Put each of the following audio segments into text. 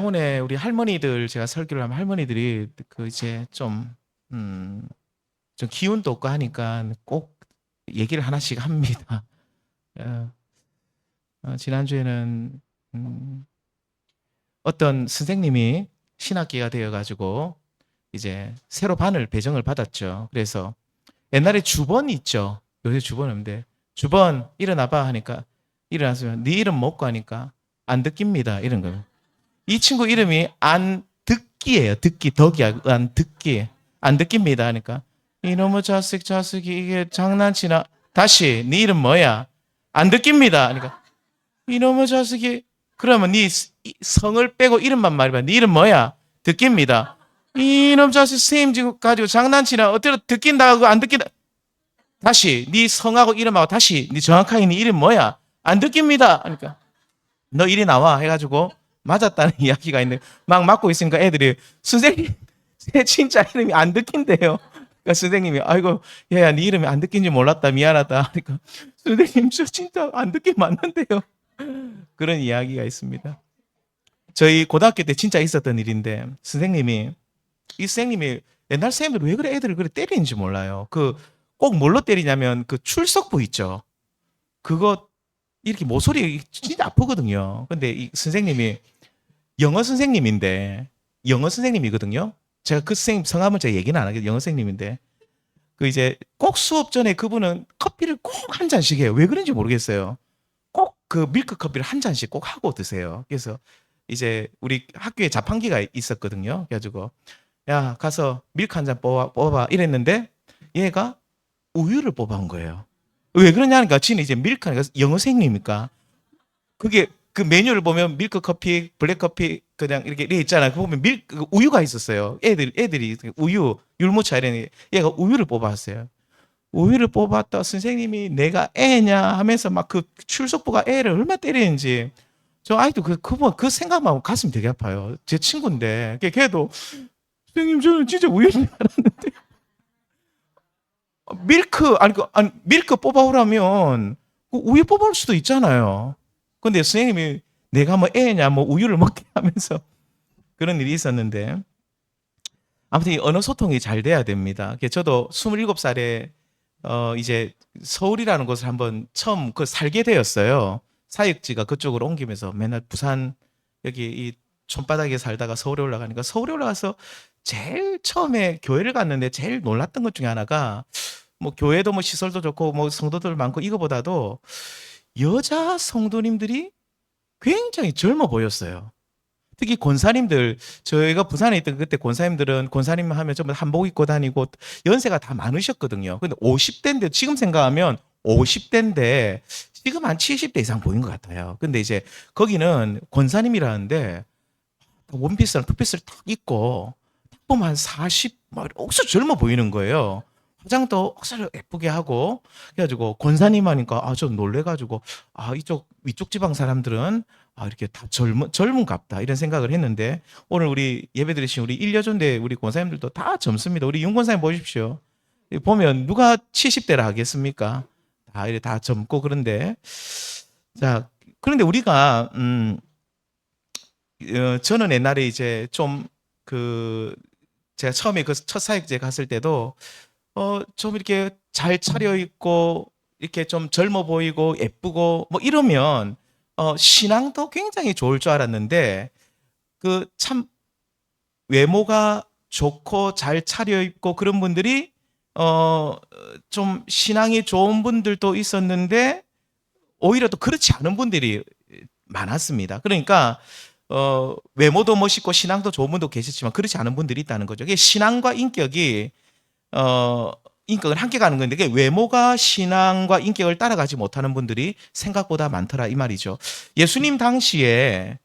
때문에 우리 할머니들 제가 설교를 하면 할머니들이 그 이제 음, 좀 기운도 없고 하니까 꼭 얘기를 하나씩 합니다. 어, 지난주에는 어떤 선생님이 신학기가 되어가지고 이제 새로 반을 배정을 받았죠. 그래서 옛날에 주번 있죠. 요새 주번 없는데 주번 일어나봐 하니까 일어나서 네 이름 먹고 하니까 안 듣깁니다. 이런 거예요. 이 친구 이름이 안 듣기예요. 듣기 덕이 안 듣기 안 듣깁니다 하니까 이놈의 자식이 이게 장난치나 다시 네 이름 뭐야? 안 듣깁니다 하니까 이놈의 자식이 그러면 네 성을 빼고 이름만 말해봐. 네 이름 뭐야? 듣깁니다. 이놈 자식 선생님 지금 가지고 장난치나 어때로 듣긴다고 안 듣긴다. 다시 네 성하고 이름하고 다시 네 정확하게 네 이름 뭐야? 안 듣깁니다 하니까 너 이리 나와 해가지고 맞았다는 이야기가 있는데 막 맞고 있으니까 애들이 선생님 제 진짜 이름이 안 듣긴대요. 그러니까 선생님이 아이고 얘야 네 이름이 안 듣긴지 몰랐다 미안하다. 그러니까 선생님 저 진짜 안 듣긴 맞는데요. 그런 이야기가 있습니다. 저희 고등학교 때 진짜 있었던 일인데 이 선생님이 옛날 선생님들 왜 그래 애들을 그래 때리는지 몰라요. 그 꼭 뭘로 때리냐면 그 출석부 있죠. 그거 이렇게 모서리 진짜 아프거든요. 근데 이 선생님이 영어 선생님인데 영어 선생님이거든요. 제가 그 선생님 성함은 제가 얘기는 안 하겠어요. 영어 선생님인데 그 이제 꼭 수업 전에 그분은 커피를 꼭 한 잔씩 해요. 왜 그런지 모르겠어요. 꼭 그 밀크 커피를 한 잔씩 꼭 하고 드세요. 그래서 이제 우리 학교에 자판기가 있었거든요. 그래가지고 야 가서 밀크 한 잔 뽑아 이랬는데 얘가 우유를 뽑아온 거예요. 왜 그러냐니까 지는 이제 밀크 하니까 영어 선생님이니까 그게 그 메뉴를 보면 밀크 커피, 블랙 커피 그냥 이렇게 있잖아요. 그 보면 우유가 있었어요. 애들이 우유, 율무차 이런 얘가 우유를 뽑았어요. 우유를 뽑았다 선생님이 내가 애냐 하면서 막 그 출석부가 애를 얼마나 때리는지 저 아이도 그 생각만 하면 가슴이 되게 아파요. 제 친구인데 걔도 선생님 저는 진짜 우유인 줄 알았는데 아니 밀크 뽑아오라면 그 우유 뽑아올 수도 있잖아요. 근데 선생님이 내가 뭐 애냐 뭐 우유를 먹게 하면서 그런 일이 있었는데 아무튼 이 언어 소통이 잘 돼야 됩니다. 저도 27살에 이제 서울이라는 곳을 한번 처음 살게 되었어요. 사역지가 그쪽으로 옮기면서 맨날 부산 여기 이 촌바닥에 살다가 서울에 올라가니까 서울에 올라가서 제일 처음에 교회를 갔는데 제일 놀랐던 것 중에 하나가 뭐 교회도 뭐 시설도 좋고 뭐 성도들 많고 이거보다도 여자 성도님들이 굉장히 젊어 보였어요. 특히 권사님들, 저희가 부산에 있던 그때 권사님들은 권사님 하면 전부 한복 입고 다니고 연세가 다 많으셨거든요. 근데 50대인데 지금 생각하면 50대인데 지금 한 70대 이상 보인 것 같아요. 근데 이제 거기는 권사님이라는데 원피스랑 투피스를 딱 입고 딱 보면 한 40, 막 억수 젊어 보이는 거예요. 화장도 억수로 예쁘게 하고 그래가지고 권사님 하니까 좀 놀래가지고 이쪽 위쪽 지방 사람들은 이렇게 다 젊은갑다 이런 생각을 했는데 오늘 우리 예배 드리신 우리 일여존대 우리 권사님들도 다 젊습니다. 우리 윤 권사님 보십시오. 보면 누가 70대라 하겠습니까? 다 젊고 그런데 자 그런데 우리가 저는 옛날에 이제 좀 그 제가 처음에 그 첫 사역제 갔을 때도 좀 이렇게 잘 차려입고 이렇게 좀 젊어 보이고 예쁘고 뭐 이러면 신앙도 굉장히 좋을 줄 알았는데 그 참 외모가 좋고 잘 차려입고 그런 분들이 좀 신앙이 좋은 분들도 있었는데 오히려 또 그렇지 않은 분들이 많았습니다. 그러니까 외모도 멋있고 신앙도 좋은 분도 계셨지만 그렇지 않은 분들이 있다는 거죠. 이게 신앙과 어, 인격은 함께 가는 건데 외모가 신앙과 인격을 따라가지 못하는 분들이 생각보다 많더라 이 말이죠. 예수님 당시에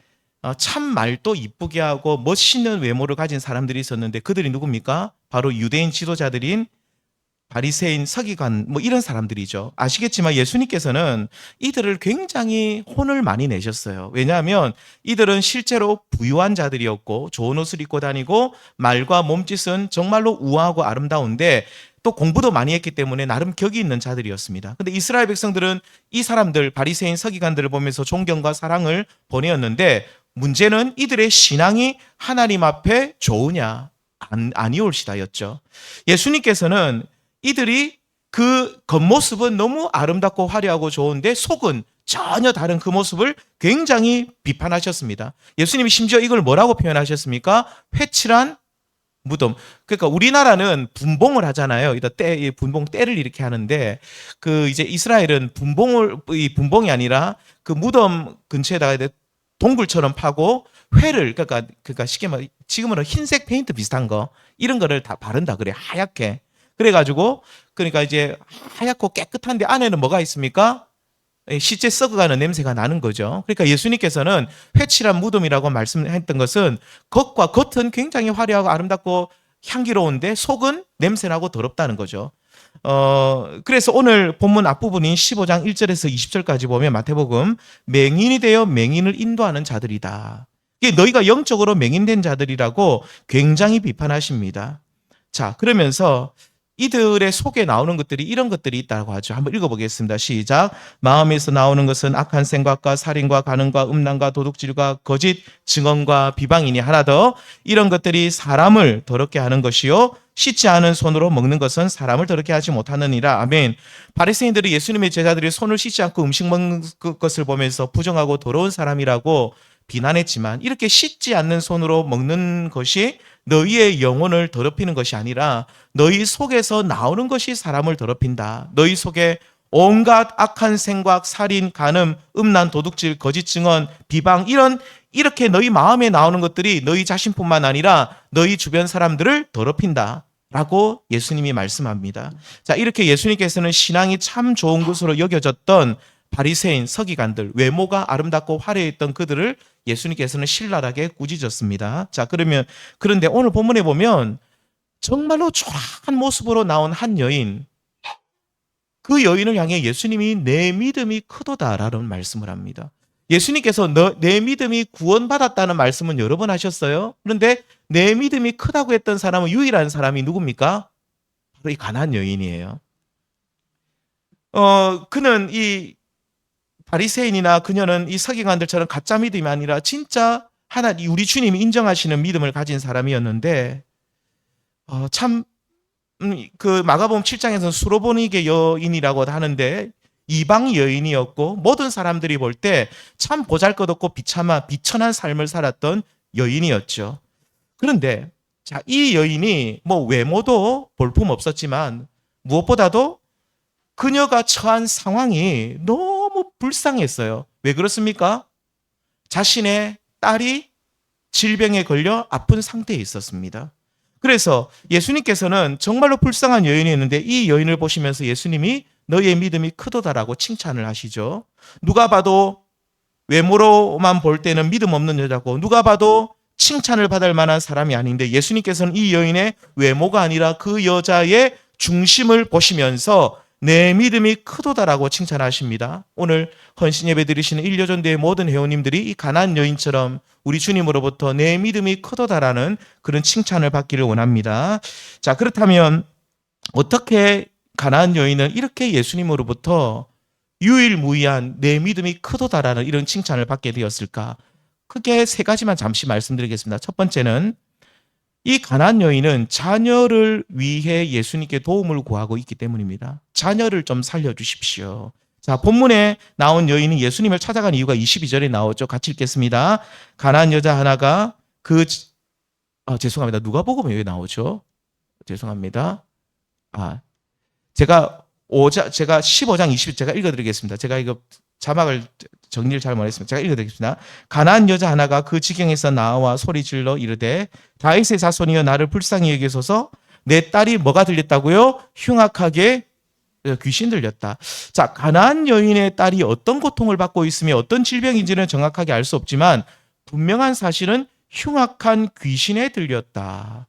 참 말도 이쁘게 하고 멋있는 외모를 가진 사람들이 있었는데 그들이 누굽니까? 바로 유대인 지도자들인 바리새인, 서기관 뭐 이런 사람들이죠. 아시겠지만 예수님께서는 이들을 굉장히 혼을 많이 내셨어요. 왜냐하면 이들은 실제로 부유한 자들이었고 좋은 옷을 입고 다니고 말과 몸짓은 정말로 우아하고 아름다운데 또 공부도 많이 했기 때문에 나름 격이 있는 자들이었습니다. 근데 이스라엘 백성들은 이 사람들 바리새인 서기관들을 보면서 존경과 사랑을 보내었는데 문제는 이들의 신앙이 하나님 앞에 좋으냐 아니올시다였죠. 예수님께서는 이들이 그 겉모습은 너무 아름답고 화려하고 좋은데 속은 전혀 다른 그 모습을 굉장히 비판하셨습니다. 예수님이 심지어 이걸 뭐라고 표현하셨습니까? 회칠한 무덤. 그러니까 우리나라는 분봉을 하잖아요. 분봉 때를 이렇게 하는데 그 이제 이스라엘은 분봉이 아니라 그 무덤 근처에다가 동굴처럼 파고 회를 그러니까 쉽게 말 지금은 흰색 페인트 비슷한 거 이런 거를 다 바른다 그래. 하얗게. 그래가지고 그러니까 이제 하얗고 깨끗한데 안에는 뭐가 있습니까? 시체 썩어가는 냄새가 나는 거죠. 그러니까 예수님께서는 회칠한 무덤이라고 말씀했던 것은 겉은 굉장히 화려하고 아름답고 향기로운데 속은 냄새나고 더럽다는 거죠. 그래서 오늘 본문 앞부분인 15장 1절에서 20절까지 보면 마태복음 맹인이 되어 맹인을 인도하는 자들이다. 이게 너희가 영적으로 맹인된 자들이라고 굉장히 비판하십니다. 자, 그러면서 이들의 속에 나오는 것들이 이런 것들이 있다고 하죠. 한번 읽어보겠습니다. 시작. 마음에서 나오는 것은 악한 생각과 살인과 간음과 음란과 도둑질과 거짓 증언과 비방이니 하나 더 이런 것들이 사람을 더럽게 하는 것이요 씻지 않은 손으로 먹는 것은 사람을 더럽게 하지 못하느니라. 아멘. 바리새인들이 예수님의 제자들이 손을 씻지 않고 음식 먹는 것을 보면서 부정하고 더러운 사람이라고 비난했지만 이렇게 씻지 않는 손으로 먹는 것이 너희의 영혼을 더럽히는 것이 아니라 너희 속에서 나오는 것이 사람을 더럽힌다. 너희 속에 온갖 악한 생각, 살인, 간음, 음란, 도둑질, 거짓 증언, 비방 이렇게 너희 마음에 나오는 것들이 너희 자신뿐만 아니라 너희 주변 사람들을 더럽힌다. 라고 예수님이 말씀합니다. 자, 이렇게 예수님께서는 신앙이 참 좋은 것으로 여겨졌던 바리새인, 서기관들, 외모가 아름답고 화려했던 그들을 예수님께서는 신랄하게 꾸짖었습니다. 자, 그런데 오늘 본문에 보면 정말로 초라한 모습으로 나온 한 여인, 그 여인을 향해 예수님이 내 믿음이 크도다라는 말씀을 합니다. 예수님께서 내 믿음이 구원받았다는 말씀은 여러 번 하셨어요. 그런데 내 믿음이 크다고 했던 사람은 유일한 사람이 누굽니까? 바로 이 가나안 여인이에요. 그는 이 바리새인이나 그녀는 이 서기관들처럼 가짜 믿음이 아니라 진짜 우리 주님이 인정하시는 믿음을 가진 사람이었는데 참 그 마가복음 7장에서는 수로보니게 여인이라고 하는데 이방 여인이었고 모든 사람들이 볼 때 참 보잘것없고 비천한 삶을 살았던 여인이었죠. 그런데 자, 이 여인이 뭐 외모도 볼품 없었지만 무엇보다도 그녀가 처한 상황이 너무 불쌍했어요. 왜 그렇습니까? 자신의 딸이 질병에 걸려 아픈 상태에 있었습니다. 그래서 예수님께서는 정말로 불쌍한 여인이었는데 이 여인을 보시면서 예수님이 너의 믿음이 크도다라고 칭찬을 하시죠. 누가 봐도 외모로만 볼 때는 믿음 없는 여자고 누가 봐도 칭찬을 받을 만한 사람이 아닌데 예수님께서는 이 여인의 외모가 아니라 그 여자의 중심을 보시면서 내 믿음이 크도다라고 칭찬하십니다. 오늘 헌신 예배 드리시는 일요전도의 모든 회원님들이 이 가나안 여인처럼 우리 주님으로부터 내 믿음이 크도다라는 그런 칭찬을 받기를 원합니다. 자, 그렇다면 어떻게 가나안 여인은 이렇게 예수님으로부터 유일무이한 내 믿음이 크도다라는 이런 칭찬을 받게 되었을까? 크게 세 가지만 잠시 말씀드리겠습니다. 첫 번째는 이 가나안 여인은 자녀를 위해 예수님께 도움을 구하고 있기 때문입니다. 자녀를 좀 살려주십시오. 자, 본문에 나온 여인이 예수님을 찾아간 이유가 22절에 나오죠. 같이 읽겠습니다. 가나안 여자 하나가 죄송합니다. 누가복음에 왜 나오죠? 죄송합니다. 제가 15장 20 제가 읽어드리겠습니다. 제가 이거 자막을 정리를 잘 못했습니다. 제가 읽어드리겠습니다. 가나안 여자 하나가 그 지경에서 나와 소리질러 이르되 다윗의 자손이여 나를 불쌍히 여기소서. 내 딸이 뭐가 들렸다고요? 흉악하게 귀신 들렸다. 자, 가나안 여인의 딸이 어떤 고통을 받고 있으며 어떤 질병인지는 정확하게 알 수 없지만 분명한 사실은 흉악한 귀신에 들렸다.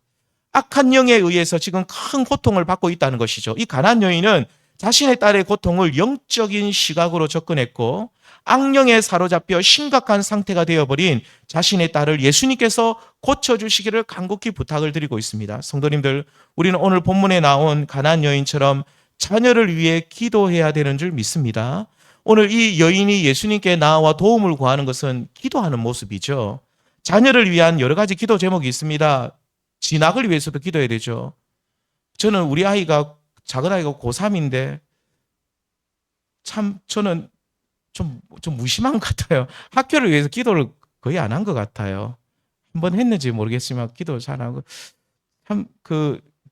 악한 영에 의해서 지금 큰 고통을 받고 있다는 것이죠. 이 가나안 여인은 자신의 딸의 고통을 영적인 시각으로 접근했고 악령에 사로잡혀 심각한 상태가 되어버린 자신의 딸을 예수님께서 고쳐주시기를 간곡히 부탁을 드리고 있습니다. 성도님들, 우리는 오늘 본문에 나온 가나안 여인처럼 자녀를 위해 기도해야 되는 줄 믿습니다. 오늘 이 여인이 예수님께 나와 도움을 구하는 것은 기도하는 모습이죠. 자녀를 위한 여러 가지 기도 제목이 있습니다. 진학을 위해서도 기도해야 되죠. 저는 우리 아이가, 작은 아이가 고3인데 참 저는 좀 무심한 것 같아요. 학교를 위해서 기도를 거의 안 한 것 같아요. 한번 했는지 모르겠지만 기도 잘 안 하고, 참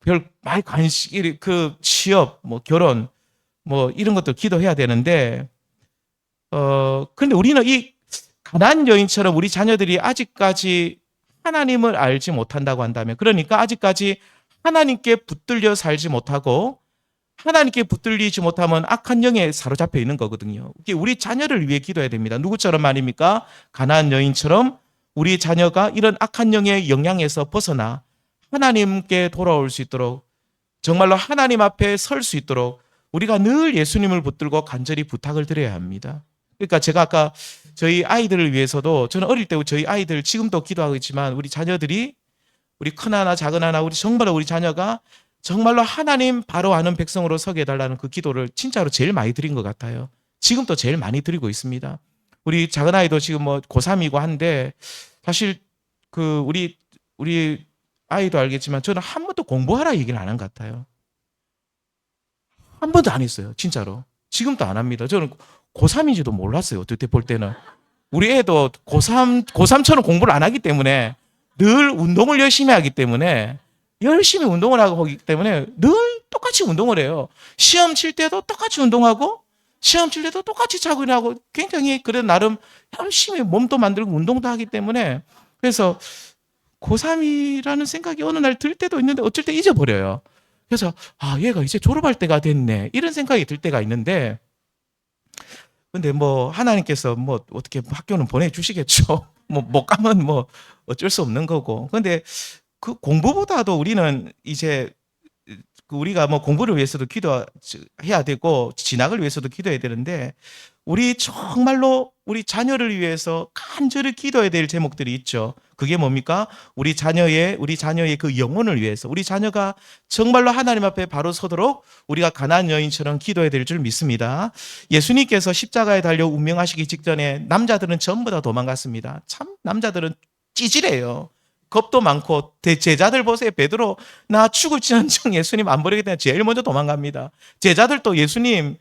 별 많이 관심, 취업, 뭐 결혼, 뭐 이런 것도 기도해야 되는데, 근데 우리는 이 가나안 여인처럼 우리 자녀들이 아직까지 하나님을 알지 못한다고 한다면, 그러니까 아직까지 하나님께 붙들려 살지 못하고, 하나님께 붙들리지 못하면 악한 영에 사로잡혀 있는 거거든요. 우리 자녀를 위해 기도해야 됩니다. 누구처럼 말입니까? 가나안 여인처럼 우리 자녀가 이런 악한 영의 영향에서 벗어나 하나님께 돌아올 수 있도록, 정말로 하나님 앞에 설 수 있도록 우리가 늘 예수님을 붙들고 간절히 부탁을 드려야 합니다. 그러니까 제가 아까 저희 아이들을 위해서도, 저는 어릴 때 저희 아이들 지금도 기도하고 있지만, 우리 자녀들이, 우리 큰하나 작은하나 우리 정말로 우리 자녀가 정말로 하나님 바로 아는 백성으로 서게 해달라는 그 기도를 진짜로 제일 많이 드린 것 같아요. 지금도 제일 많이 드리고 있습니다. 우리 작은아이도 지금 뭐 고3이고 한데, 사실 우리 아이도 알겠지만 저는 한 번도 공부하라 얘기를 안 한 것 같아요. 한 번도 안 했어요. 진짜로. 지금도 안 합니다. 저는 고3인지도 몰랐어요. 어떻게 볼 때는. 우리 애도 고3처럼 공부를 안 하기 때문에, 늘 운동을 열심히 하기 때문에, 열심히 운동을 하기 때문에 늘 똑같이 운동을 해요. 시험 칠 때도 똑같이 운동하고, 시험 칠 때도 똑같이 자고 일어나고, 굉장히 그래도 나름 열심히 몸도 만들고 운동도 하기 때문에, 그래서 고3이라는 생각이 어느 날 들 때도 있는데 어쩔 때 잊어버려요. 그래서 얘가 이제 졸업할 때가 됐네, 이런 생각이 들 때가 있는데, 근데 뭐 하나님께서 뭐 어떻게 학교는 보내주시겠죠. 뭐 못 가면 뭐 어쩔 수 없는 거고. 근데 그 공부보다도 우리는 이제 우리가 뭐 공부를 위해서도 기도해야 되고 진학을 위해서도 기도해야 되는데, 우리 정말로 우리 자녀를 위해서 간절히 기도해야 될 제목들이 있죠. 그게 뭡니까? 우리 자녀의 그 영혼을 위해서, 우리 자녀가 정말로 하나님 앞에 바로 서도록 우리가 가나안 여인처럼 기도해야 될 줄 믿습니다. 예수님께서 십자가에 달려 운명하시기 직전에 남자들은 전부 다 도망갔습니다. 참 남자들은 찌질해요. 겁도 많고. 제자들 보세요. 베드로, 나 죽을지언정 예수님 안 버리겠다, 제일 먼저 도망갑니다. 제자들도 예수님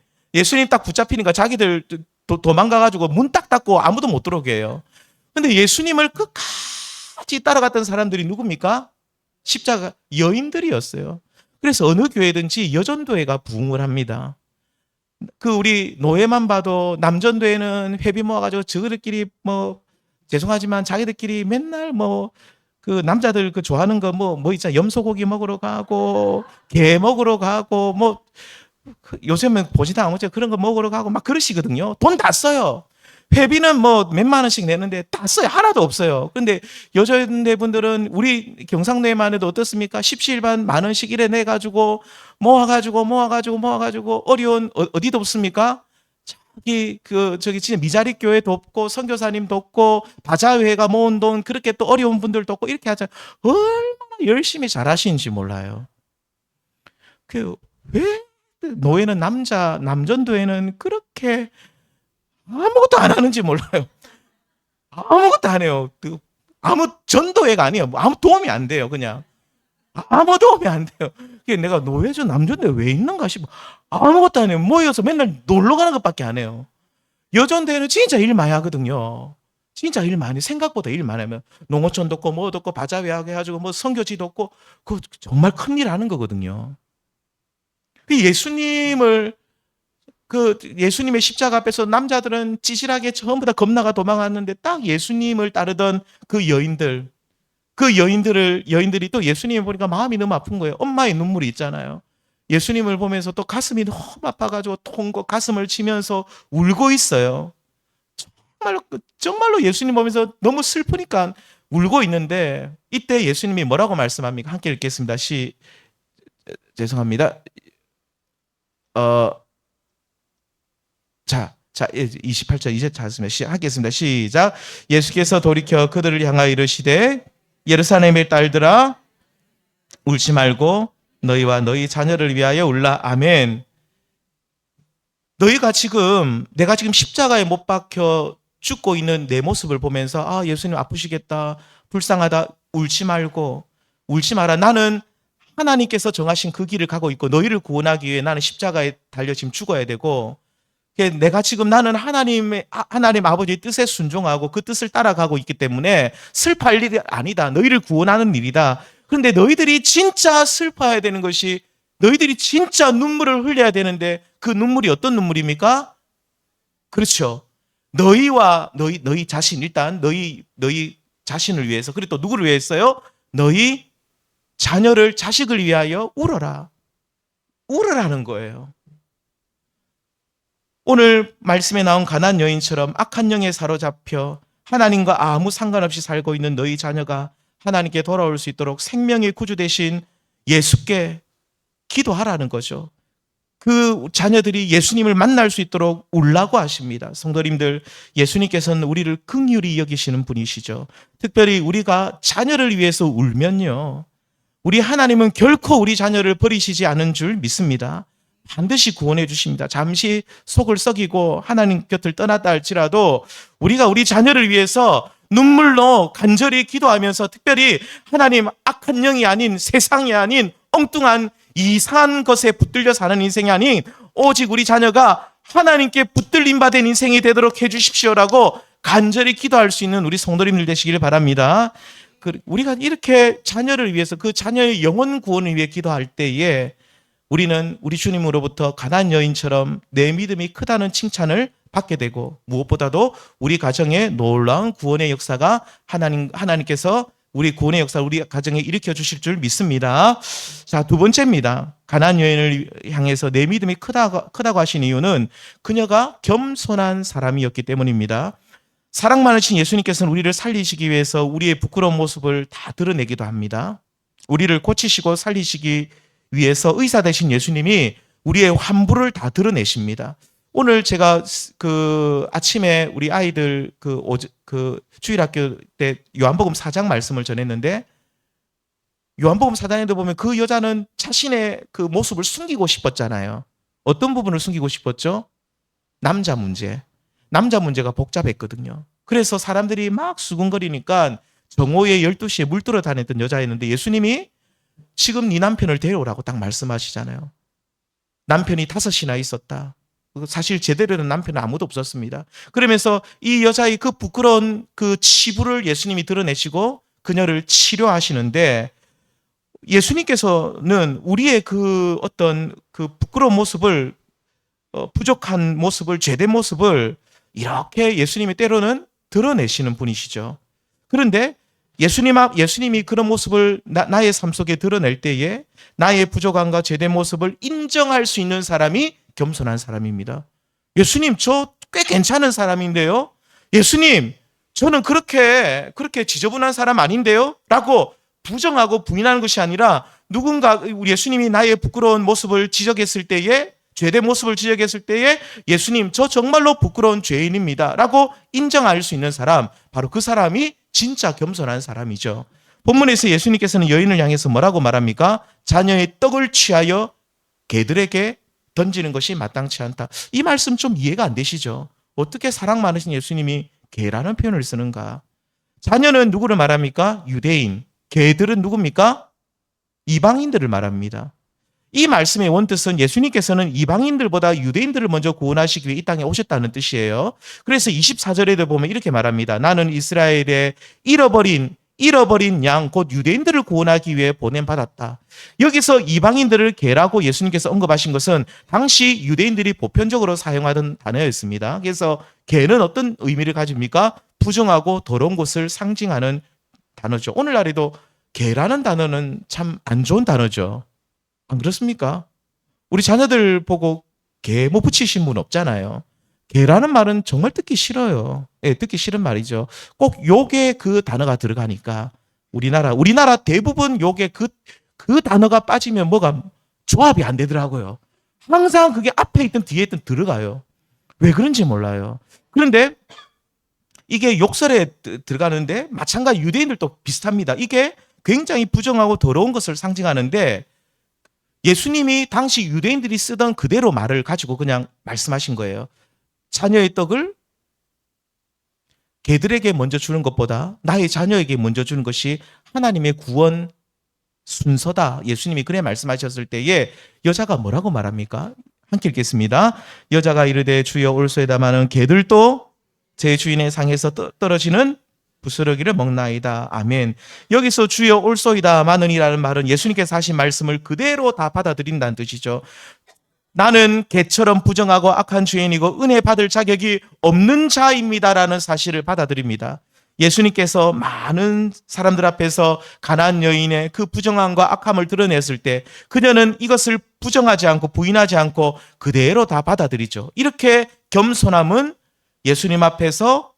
딱 붙잡히니까 자기들 도망가가지고 문 딱 닫고 아무도 못 들어오게 해요. 근데 예수님을 끝까지 따라갔던 사람들이 누굽니까? 십자가 여인들이었어요. 그래서 어느 교회든지 여전도회가 부흥을 합니다. 우리 노예만 봐도 남전도회는 회비 모아가지고 저들끼리 뭐, 죄송하지만 자기들끼리 맨날 뭐 남자들 좋아하는 거 뭐 있잖아. 염소고기 먹으러 가고, 게 먹으러 가고, 뭐 요즘은 보지도 않죠. 그런 거 먹으러 가고 막 그러시거든요. 돈 다 써요. 회비는 뭐 몇만 원씩 내는데 다 써요. 하나도 없어요. 근데 여자분들은 우리 경상도에만 해도 어떻습니까? 십시일반 만 원씩 이래 내가지고 모아가지고 어려운, 어디도 없습니까? 저기 진짜 미자리 교회 돕고, 선교사님 돕고, 바자회가 모은 돈, 그렇게 또 어려운 분들 돕고, 이렇게 하잖아요. 얼마나 열심히 잘하시는지 몰라요. 왜 노예는 남전도에는 그렇게 아무것도 안 하는지 몰라요. 아무것도 안 해요. 아무 전도회가 아니에요. 아무 도움이 안 돼요. 그냥 아무 도움이 안 돼요. 내가 노예전 남전도회 왜 있는가 싶어. 아무것도 안 해요. 모여서 맨날 놀러 가는 것밖에 안 해요. 여전대회는 진짜 일 많이 하거든요. 진짜 일 많이, 생각보다 일 많이 하면 농어촌 돕고 뭐 돕고 바자회하게 해가지고 뭐 선교지 돕고, 그 정말 큰일 하는 거거든요. 예수님의 십자가 앞에서 남자들은 찌질하게 전부 다 겁나가 도망갔는데, 딱 예수님을 따르던 여인들이 또 예수님을 보니까 마음이 너무 아픈 거예요. 엄마의 눈물이 있잖아요. 예수님을 보면서 또 가슴이 너무 아파가지고 가슴을 치면서 울고 있어요. 정말로 예수님 보면서 너무 슬프니까 울고 있는데, 이때 예수님이 뭐라고 말씀합니까? 함께 읽겠습니다. 죄송합니다. 자, 28절 이제 찾으면 하겠습니다. 시작. 예수께서 돌이켜 그들을 향하여 이르시되, 예루살렘의 딸들아, 울지 말고 너희와 너희 자녀를 위하여 울라. 아멘. 너희가 지금 내가 지금 십자가에 못 박혀 죽고 있는 내 모습을 보면서 아, 예수님 아프시겠다, 불쌍하다, 울지 말고, 울지 마라. 나는 하나님께서 정하신 그 길을 가고 있고 너희를 구원하기 위해 나는 십자가에 달려 지금 죽어야 되고, 내가 지금 나는 하나님 아버지의 뜻에 순종하고 그 뜻을 따라가고 있기 때문에 슬퍼할 일이 아니다. 너희를 구원하는 일이다. 그런데 너희들이 진짜 슬퍼해야 되는 것이, 너희들이 진짜 눈물을 흘려야 되는데 그 눈물이 어떤 눈물입니까? 그렇죠. 너희와 너희 자신, 일단 너희 자신을 위해서, 그리고 또 누구를 위해서요? 너희 자녀를, 자식을 위하여 울어라. 울으라는 거예요. 오늘 말씀에 나온 가난안 여인처럼 악한 영에 사로잡혀 하나님과 아무 상관없이 살고 있는 너희 자녀가 하나님께 돌아올 수 있도록 생명의 구주 되신 예수께 기도하라는 거죠. 그 자녀들이 예수님을 만날 수 있도록 울라고 하십니다. 성도님들, 예수님께서는 우리를 긍휼히 여기시는 분이시죠. 특별히 우리가 자녀를 위해서 울면요, 우리 하나님은 결코 우리 자녀를 버리시지 않은 줄 믿습니다. 반드시 구원해 주십니다. 잠시 속을 썩이고 하나님 곁을 떠났다 할지라도 우리가 우리 자녀를 위해서 눈물로 간절히 기도하면서, 특별히 하나님, 악한 영이 아닌, 세상이 아닌 엉뚱한 이상한 것에 붙들려 사는 인생이 아닌 오직 우리 자녀가 하나님께 붙들림 받은 인생이 되도록 해주십시오라고 간절히 기도할 수 있는 우리 성도님들 되시길 바랍니다. 우리가 이렇게 자녀를 위해서, 그 자녀의 영혼 구원을 위해 기도할 때에 우리는 우리 주님으로부터 가난안 여인처럼 내 믿음이 크다는 칭찬을 받게 되고, 무엇보다도 우리 가정에 놀라운 구원의 역사가 하나님께서 우리 구원의 역사를 우리 가정에 일으켜 주실 줄 믿습니다. 자, 두 번째입니다. 가난안 여인을 향해서 내 믿음이 크다고 하신 이유는 그녀가 겸손한 사람이었기 때문입니다. 사랑 많으신 예수님께서는 우리를 살리시기 위해서 우리의 부끄러운 모습을 다 드러내기도 합니다. 우리를 고치시고 살리시기 위해서 의사 되신 예수님이 우리의 환부를 다 드러내십니다. 오늘 제가 아침에 우리 아이들 주일학교 때 요한복음 4장 말씀을 전했는데, 요한복음 4장에도 보면 그 여자는 자신의 그 모습을 숨기고 싶었잖아요. 어떤 부분을 숨기고 싶었죠? 남자 문제가 복잡했거든요. 그래서 사람들이 막 수군거리니까 정오에 12시에 물들어 다녔던 여자였는데, 예수님이 지금 네 남편을 데려오라고 딱 말씀하시잖아요. 남편이 5이나 있었다. 사실 제대로 된 남편은 아무도 없었습니다. 그러면서 이 여자의 그 부끄러운 그 치부를 예수님이 드러내시고 그녀를 치료하시는데, 예수님께서는 우리의 그 어떤 그 부끄러운 모습을, 부족한 모습을, 죄된 모습을 이렇게 예수님이 때로는 드러내시는 분이시죠. 그런데 예수님이 그런 모습을 나의 삶 속에 드러낼 때에 나의 부족함과 죄된 모습을 인정할 수 있는 사람이 겸손한 사람입니다. 예수님, 저 꽤 괜찮은 사람인데요. 예수님, 저는 그렇게 지저분한 사람 아닌데요? 라고 부정하고 부인하는 것이 아니라, 누군가 우리 예수님이 나의 부끄러운 모습을 지적했을 때에, 죄된 모습을 지적했을 때에 예수님, 저 정말로 부끄러운 죄인입니다 라고 인정할 수 있는 사람, 바로 그 사람이 진짜 겸손한 사람이죠. 본문에서 예수님께서는 여인을 향해서 뭐라고 말합니까? 자녀의 떡을 취하여 개들에게 던지는 것이 마땅치 않다. 이 말씀 좀 이해가 안 되시죠? 어떻게 사랑 많으신 예수님이 개라는 표현을 쓰는가? 자녀는 누구를 말합니까? 유대인. 개들은 누굽니까? 이방인들을 말합니다. 이 말씀의 원뜻은 예수님께서는 이방인들보다 유대인들을 먼저 구원하시기 위해 이 땅에 오셨다는 뜻이에요. 그래서 24절에도 보면 이렇게 말합니다. 나는 이스라엘의 잃어버린 양, 곧 유대인들을 구원하기 위해 보냄받았다. 여기서 이방인들을 개라고 예수님께서 언급하신 것은 당시 유대인들이 보편적으로 사용하던 단어였습니다. 그래서 개는 어떤 의미를 가집니까? 부정하고 더러운 것을 상징하는 단어죠. 오늘날에도 개라는 단어는 참 안 좋은 단어죠. 안 그렇습니까? 우리 자녀들 보고 개 뭐 붙이신 분 없잖아요. 개라는 말은 정말 듣기 싫어요. 예, 듣기 싫은 말이죠. 꼭 욕에 그 단어가 들어가니까 우리나라 대부분 욕에 그 단어가 빠지면 뭐가 조합이 안 되더라고요. 항상 그게 앞에 있든 뒤에 있든 들어가요. 왜 그런지 몰라요. 그런데 이게 욕설에 들어가는데 마찬가지 유대인들도 비슷합니다. 이게 굉장히 부정하고 더러운 것을 상징하는데, 예수님이 당시 유대인들이 쓰던 그대로 말을 가지고 그냥 말씀하신 거예요. 자녀의 떡을 개들에게 먼저 주는 것보다 나의 자녀에게 먼저 주는 것이 하나님의 구원 순서다. 예수님이 그래 말씀하셨을 때에 여자가 뭐라고 말합니까? 함께 읽겠습니다. 여자가 이르되 주여 올소이다마는 개들도 제 주인의 상에서 떨어지는 부스러기를 먹나이다. 아멘. 여기서 주여 올소이다마는이라는 말은 예수님께서 하신 말씀을 그대로 다 받아들인다는 뜻이죠. 나는 개처럼 부정하고 악한 주인이고 은혜 받을 자격이 없는 자입니다라는 사실을 받아들입니다. 예수님께서 많은 사람들 앞에서 가나안 여인의 그 부정함과 악함을 드러냈을 때 그녀는 이것을 부정하지 않고 부인하지 않고 그대로 다 받아들이죠. 이렇게 겸손함은 예수님 앞에서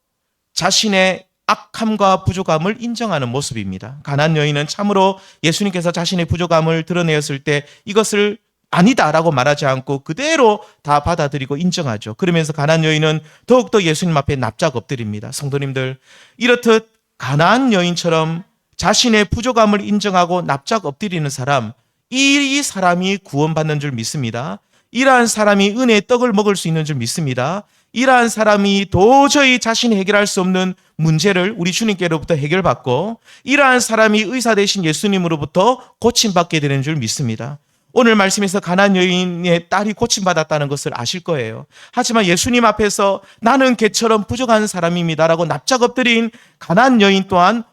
자신의 악함과 부족함을 인정하는 모습입니다. 가나안 여인은 참으로 예수님께서 자신의 부족함을 드러내었을 때 이것을 아니다라고 말하지 않고 그대로 다 받아들이고 인정하죠. 그러면서 가나안 여인은 더욱더 예수님 앞에 납작 엎드립니다. 성도님들, 이렇듯 가나안 여인처럼 자신의 부족함을 인정하고 납작 엎드리는 사람, 이 사람이 구원받는 줄 믿습니다. 이러한 사람이 은혜의 떡을 먹을 수 있는 줄 믿습니다. 이러한 사람이 도저히 자신이 해결할 수 없는 문제를 우리 주님께로부터 해결받고 이러한 사람이 의사 되신 예수님으로부터 고침받게 되는 줄 믿습니다. 오늘 말씀에서 가나안 여인의 딸이 고침받았다는 것을 아실 거예요. 하지만 예수님 앞에서 나는 개처럼 부족한 사람입니다라고 납작 엎드린 가나안 여인 또한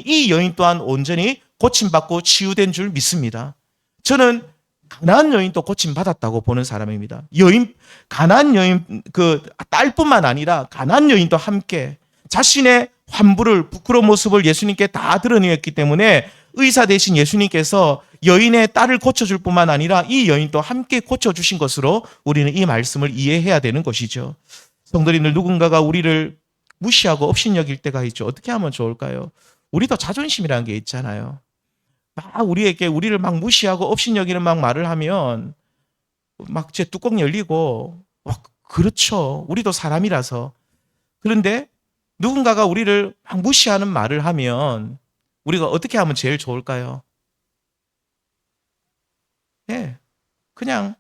이 여인 또한 온전히 고침받고 치유된 줄 믿습니다. 저는 가나안 여인도 고침받았다고 보는 사람입니다. 가나안 여인 그 딸뿐만 아니라 가나안 여인도 함께 자신의 환부를 부끄러운 모습을 예수님께 다 드러내었기 때문에 의사 되신 예수님께서 여인의 딸을 고쳐줄 뿐만 아니라 이 여인도 함께 고쳐주신 것으로 우리는 이 말씀을 이해해야 되는 것이죠. 성도님들, 누군가가 우리를 무시하고 업신여길 때가 있죠. 어떻게 하면 좋을까요? 우리도 자존심이라는 게 있잖아요. 우리를 막 무시하고 업신여기는 막 말을 하면 막 제 뚜껑 열리고 그렇죠. 우리도 사람이라서. 그런데 누군가가 우리를 막 무시하는 말을 하면 우리가 어떻게 하면 제일 좋을까요? 네, 그냥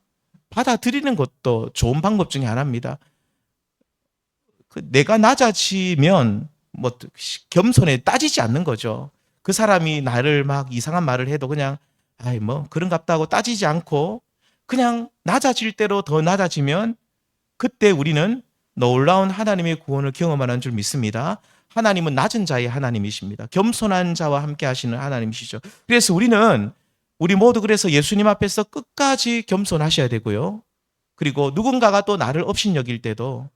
받아들이는 것도 좋은 방법 중에 하나입니다. 내가 낮아지면 겸손에 따지지 않는 거죠. 그 사람이 나를 막 이상한 말을 해도 그냥 그런갑다 하고 따지지 않고 그냥 낮아질 대로 더 낮아지면 그때 우리는 놀라운 하나님의 구원을 경험하는 줄 믿습니다. 하나님은 낮은 자의 하나님이십니다. 겸손한 자와 함께 하시는 하나님이시죠. 그래서 우리 모두 그래서 예수님 앞에서 끝까지 겸손하셔야 되고요. 그리고 누군가가 또 나를 업신여길 때도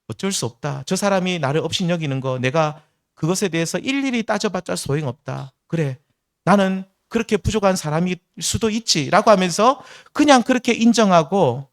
어쩔 수 없다. 저 사람이 나를 업신여기는 거 내가 그것에 대해서 일일이 따져봤자 소용없다. 그래, 나는 그렇게 부족한 사람일 수도 있지라고 하면서 그냥 그렇게 인정하고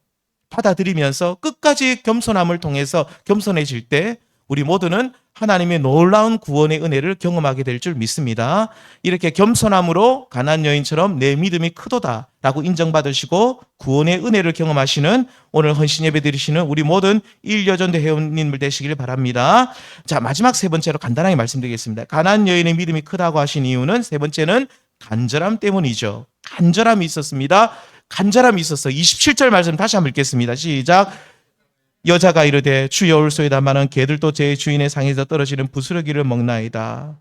받아들이면서 끝까지 겸손함을 통해서 겸손해질 때 우리 모두는 하나님의 놀라운 구원의 은혜를 경험하게 될 줄 믿습니다. 이렇게 겸손함으로 가나안 여인처럼 내 믿음이 크도다라고 인정받으시고 구원의 은혜를 경험하시는 오늘 헌신 예배 드리시는 우리 모든 일여전대 회원님들 되시길 바랍니다. 자, 마지막 세 번째로 간단하게 말씀드리겠습니다. 가나안 여인의 믿음이 크다고 하신 이유는 세 번째는 간절함 때문이죠. 간절함이 있었습니다. 간절함이 있었어. 27절 말씀 다시 한번 읽겠습니다. 시작. 여자가 이르되 주여 올소이다마는 개들도 제 주인의 상에서 떨어지는 부스러기를 먹나이다.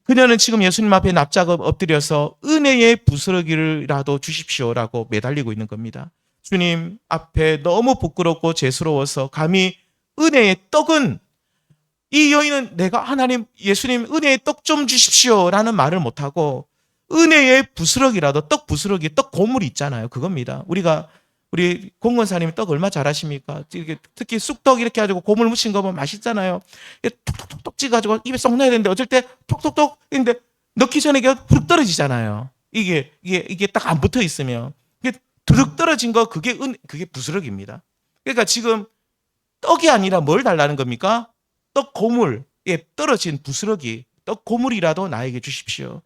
그녀는 지금 예수님 앞에 납작 엎드려서 은혜의 부스러기라도 주십시오라고 매달리고 있는 겁니다. 주님 앞에 너무 부끄럽고 죄스러워서 감히 은혜의 떡은, 이 여인은 내가 예수님 은혜의 떡 좀 주십시오라는 말을 못하고 은혜의 부스러기라도, 떡 부스러기, 떡 고물이 있잖아요. 그겁니다. 우리 공권사님이 떡 얼마 잘하십니까? 특히 쑥떡 이렇게 해가지고 고물 묻힌 거 보면 맛있잖아요. 톡톡톡톡 찍어가지고 입에 쏙 넣어야 되는데 어쩔 때 톡톡톡 했는데 넣기 전에 이게 훅 떨어지잖아요. 이게 딱 안 붙어 있으면. 이게 두둑 떨어진 거 그게 부스러기입니다. 그러니까 지금 떡이 아니라 뭘 달라는 겁니까? 떡 고물, 떨어진 부스러기, 떡 고물이라도 나에게 주십시오.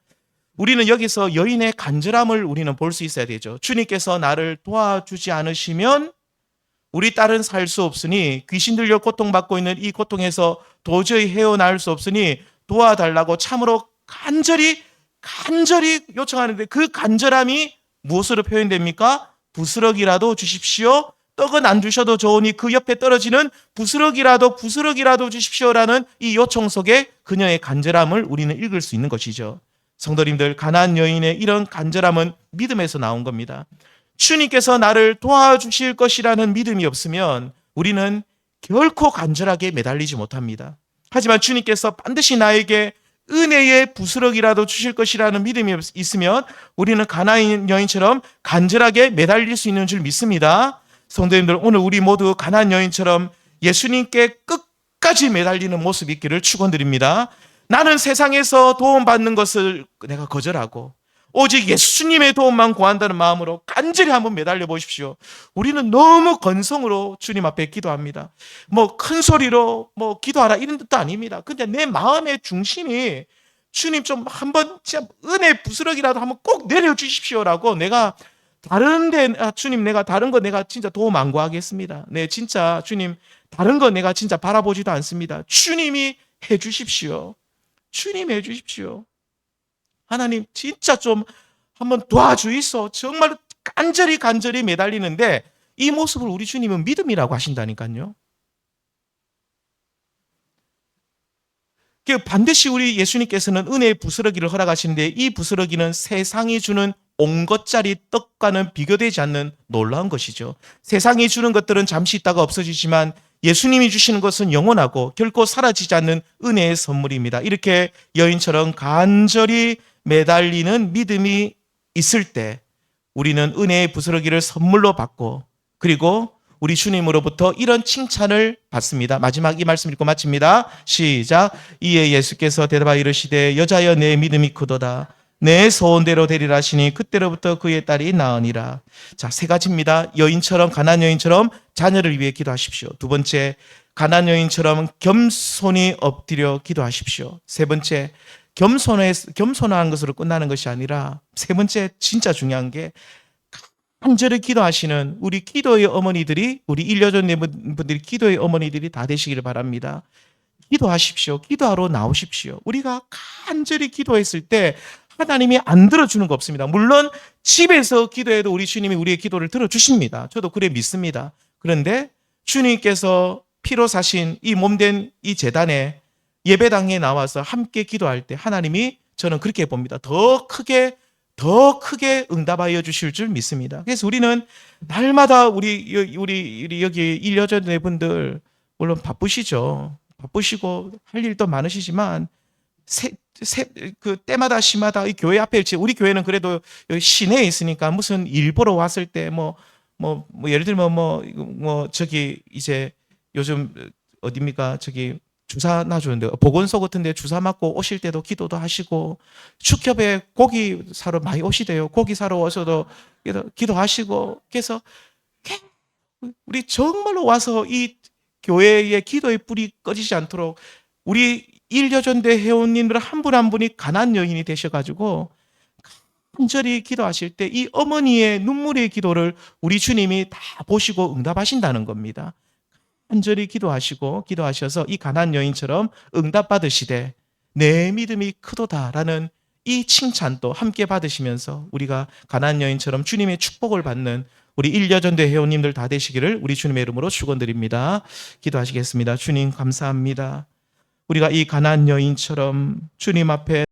우리는 여기서 여인의 간절함을 우리는 볼 수 있어야 되죠. 주님께서 나를 도와주지 않으시면 우리 딸은 살 수 없으니, 귀신 들려 고통받고 있는 이 고통에서 도저히 헤어나올 수 없으니 도와달라고 참으로 간절히 간절히 요청하는데 그 간절함이 무엇으로 표현됩니까? 부스럭이라도 주십시오. 떡은 안 주셔도 좋으니 그 옆에 떨어지는 부스럭이라도 주십시오라는 이 요청 속에 그녀의 간절함을 우리는 읽을 수 있는 것이죠. 성도님들, 가나안 여인의 이런 간절함은 믿음에서 나온 겁니다. 주님께서 나를 도와주실 것이라는 믿음이 없으면 우리는 결코 간절하게 매달리지 못합니다. 하지만 주님께서 반드시 나에게 은혜의 부스럭이라도 주실 것이라는 믿음이 있으면 우리는 가나안 여인처럼 간절하게 매달릴 수 있는 줄 믿습니다. 성도님들, 오늘 우리 모두 가나안 여인처럼 예수님께 끝까지 매달리는 모습이 있기를 축원드립니다. 나는 세상에서 도움받는 것을 내가 거절하고 오직 예수님의 도움만 구한다는 마음으로 간절히 한번 매달려 보십시오. 우리는 너무 건성으로 주님 앞에 기도합니다. 뭐 큰 소리로 뭐 기도하라 이런 뜻도 아닙니다. 근데 내 마음의 중심이 주님 좀 한번 진짜 은혜 부스럭이라도 한번 꼭 내려주십시오라고 내가 주님 내가 다른 거 내가 진짜 도움 안 구하겠습니다. 네, 진짜 주님 다른 거 내가 진짜 바라보지도 않습니다. 주님이 해 주십시오. 주님 해 주십시오. 하나님 진짜 좀 한번 도와주이소. 정말 간절히 매달리는데 이 모습을 우리 주님은 믿음이라고 하신다니까요. 반드시 우리 예수님께서는 은혜의 부스러기를 허락하시는데 이 부스러기는 세상이 주는 온 것짜리 떡과는 비교되지 않는 놀라운 것이죠. 세상이 주는 것들은 잠시 있다가 없어지지만 예수님이 주시는 것은 영원하고 결코 사라지지 않는 은혜의 선물입니다. 이렇게 여인처럼 간절히 매달리는 믿음이 있을 때 우리는 은혜의 부스러기를 선물로 받고 그리고 우리 주님으로부터 이런 칭찬을 받습니다. 마지막 이 말씀 읽고 마칩니다. 시작. 이에 예수께서 대답하여 이르시되 여자여 내 믿음이 크도다. 내 소원대로 되리라 하시니 그때로부터 그의 딸이 나으니라. 자, 세 가지입니다. 여인처럼 가나안 여인처럼 자녀를 위해 기도하십시오. 두 번째, 가나안 여인처럼 겸손히 엎드려 기도하십시오. 세 번째, 겸손한 것으로 끝나는 것이 아니라 세 번째 진짜 중요한 게 간절히 기도하시는 우리 기도의 어머니들이 우리 일여전 분들이 기도의 어머니들이 다 되시기를 바랍니다. 기도하십시오. 기도하러 나오십시오. 우리가 간절히 기도했을 때 하나님이 안 들어주는 거 없습니다. 물론 집에서 기도해도 우리 주님이 우리의 기도를 들어주십니다. 저도 그래 믿습니다. 그런데 주님께서 피로 사신 이 몸된 이 제단에 예배당에 나와서 함께 기도할 때 하나님이 저는 그렇게 봅니다. 더 크게 응답하여 주실 줄 믿습니다. 그래서 우리는 날마다 우리 여기 일여전네 분들 물론 바쁘시죠. 바쁘시고 할 일도 많으시지만 그 때마다 시마다 이 교회 앞에 우리 교회는 그래도 여기 시내에 있으니까 무슨 일 보러 왔을 때 뭐 예를 들면 저기 이제 요즘 어디입니까 저기 주사 놔주는데 보건소 같은데 주사 맞고 오실 때도 기도도 하시고 축협에 고기 사러 많이 오시대요. 고기 사러 오셔도 기도하시고 그래서 우리 정말로 와서 이 교회의 기도의 불이 꺼지지 않도록 우리 일여전대 회원님들 한 분 한 분이 가난한 여인이 되셔가지고 간절히 기도하실 때 이 어머니의 눈물의 기도를 우리 주님이 다 보시고 응답하신다는 겁니다. 간절히 기도하셔서 이 가난한 여인처럼 응답받으시되 내 믿음이 크도다라는 이 칭찬도 함께 받으시면서 우리가 가난한 여인처럼 주님의 축복을 받는 우리 일여전대 회원님들 다 되시기를 우리 주님의 이름으로 축원드립니다. 기도하시겠습니다. 주님 감사합니다. 우리가 이 가난한 여인처럼 주님 앞에